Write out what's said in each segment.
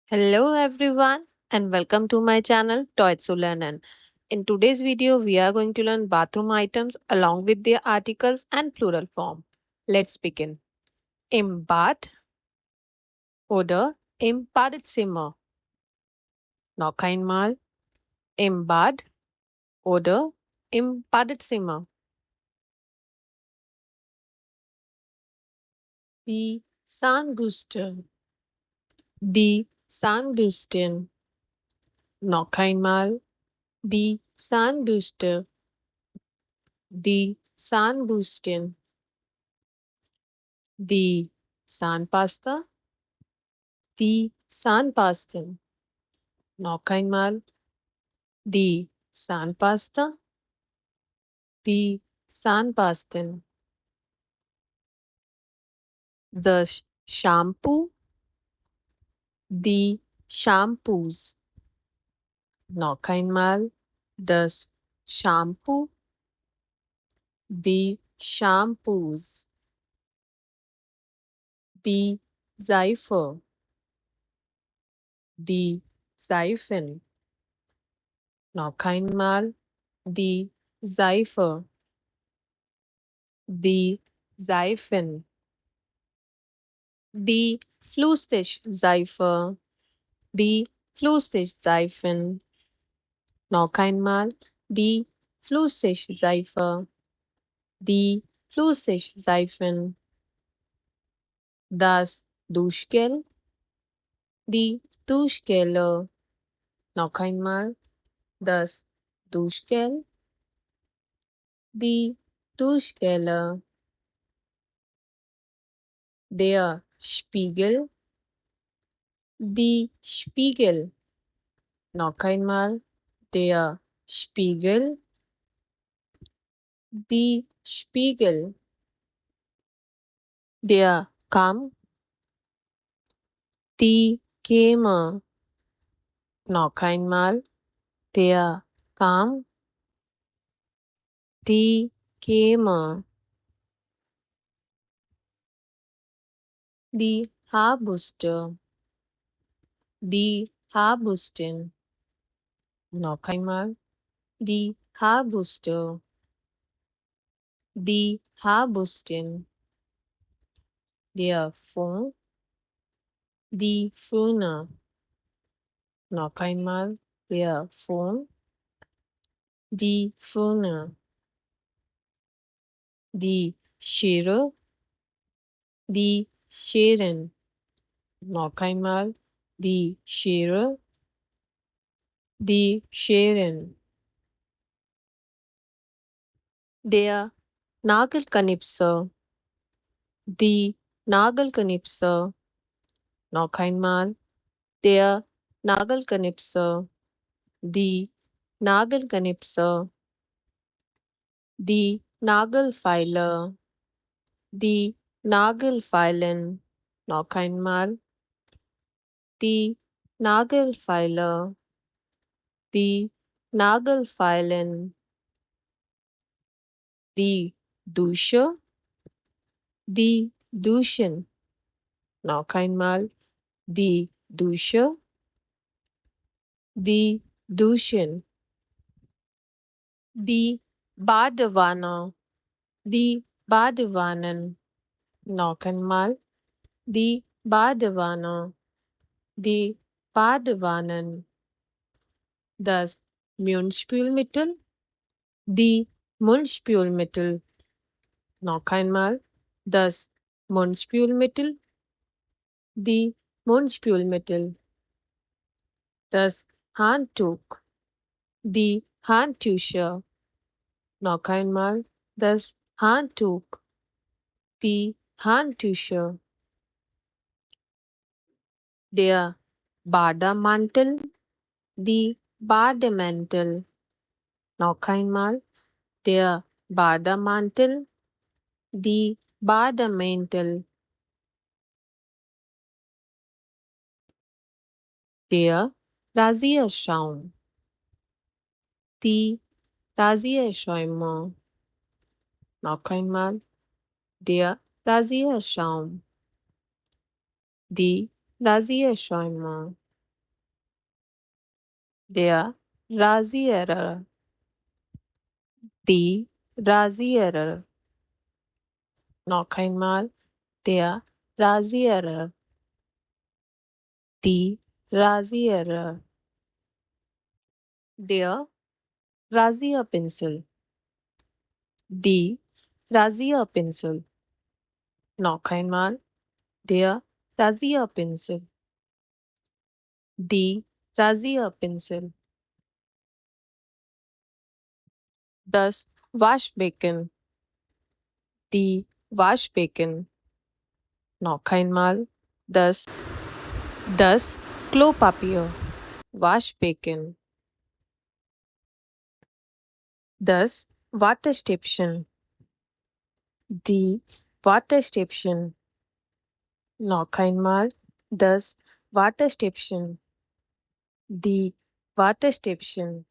Hello everyone and welcome to my channel Toy to Learn. In today's video we are going to learn bathroom items along with their articles and plural form. Let's begin. Im Bad oder im Badezimmer. Noch einmal. Im Bad oder im Badezimmer. Die Zahnbürste. Die Zahnbürsten. Noch einmal. Die Zahnbürste. Die Zahnbürsten. Die Zahnpasta. Die Zahnpasten. Noch einmal. Die Zahnpasta. Die Zahnpasten. The shampoo. Die Shampoos. Noch einmal. Das Shampoo. Die Shampoos. Die Seife. Die Seifen. Noch einmal. Die Seife. Die Seifen. Die Flüssigseife. Die Flüssigseifen. Noch einmal. Die Flüssigseife. Die Flüssigseifen. Das Duschgel. Die Duschgelle. Noch einmal. Das Duschgel. Die Duschgelle. Der Spiegel. Die Spiegel. Noch einmal. Der Spiegel. Die Spiegel. Der Kamm. Die Käme. Noch einmal. Der Kamm. Die Käme. Die Haarbürste. Die Haarbürsten. Noch einmal. Die Haarbürste. Die Haarbürsten. Der Föhn. Die Föhne. Noch einmal. Der Föhn. Die Föhne. Die Schere. Die Scheren. Noch einmal. Die Schere. Die Scheren. Der Nagelknipser. Die Nagelknipser. Noch einmal. Der Nagelknipser. Die Nagelknipser. Die Nagelfeile. Die Nagelfeilen. Noch einmal. Die Nagelfeile. Die Nagelfeilen. Die Dusche. Die Duschen. Noch einmal. Die Dusche. Die Duschen. Die Badewanne. Die Badewannen. Noch einmal. Die Badewanne. Die Badewannen. Das Mundspülmittel. Die Mundspülmittel. Noch einmal. Das Mundspülmittel. Die Mundspülmittel. Das Handtuch. Die Handtücher. Noch einmal. Das Handtuch. Die Handtücher. Der Bademantel. Die Bademantel. Noch einmal. Der Bademantel. Die Bademäntel. Der Rasierschaum. Die Rasierschäume. Noch einmal. Der Rasierschaum. Die Rasierschäume. der Rasierer, die Rasierer. Noch einmal, der Rasierer, die Rasierer. Der Rasierpinsel, die Rasierpinsel. Noch einmal, der Rasierpinsel, die Rasierpinsel. Das Waschbecken, die Waschbecken. Noch einmal, das Klopapier, Waschbecken, das Wattestäbchen, die Wattestäbchen. Noch einmal, das Wattestäbchen, die Wattestäbchen.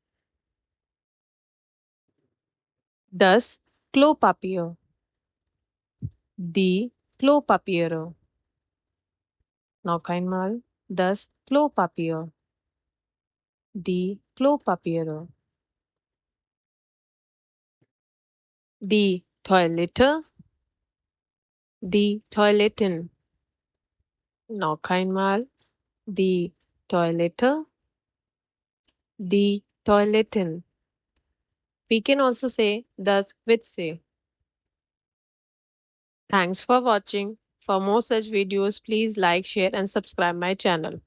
Das Klopapier, die Klopapiere. Noch einmal, das Klopapier, die Klopapiere. Die Toilette, die Toiletten. Noch einmal, die Toilette, die Toiletten. We can also say das Witze. Thanks for watching. For more such videos, please like, share and subscribe my channel.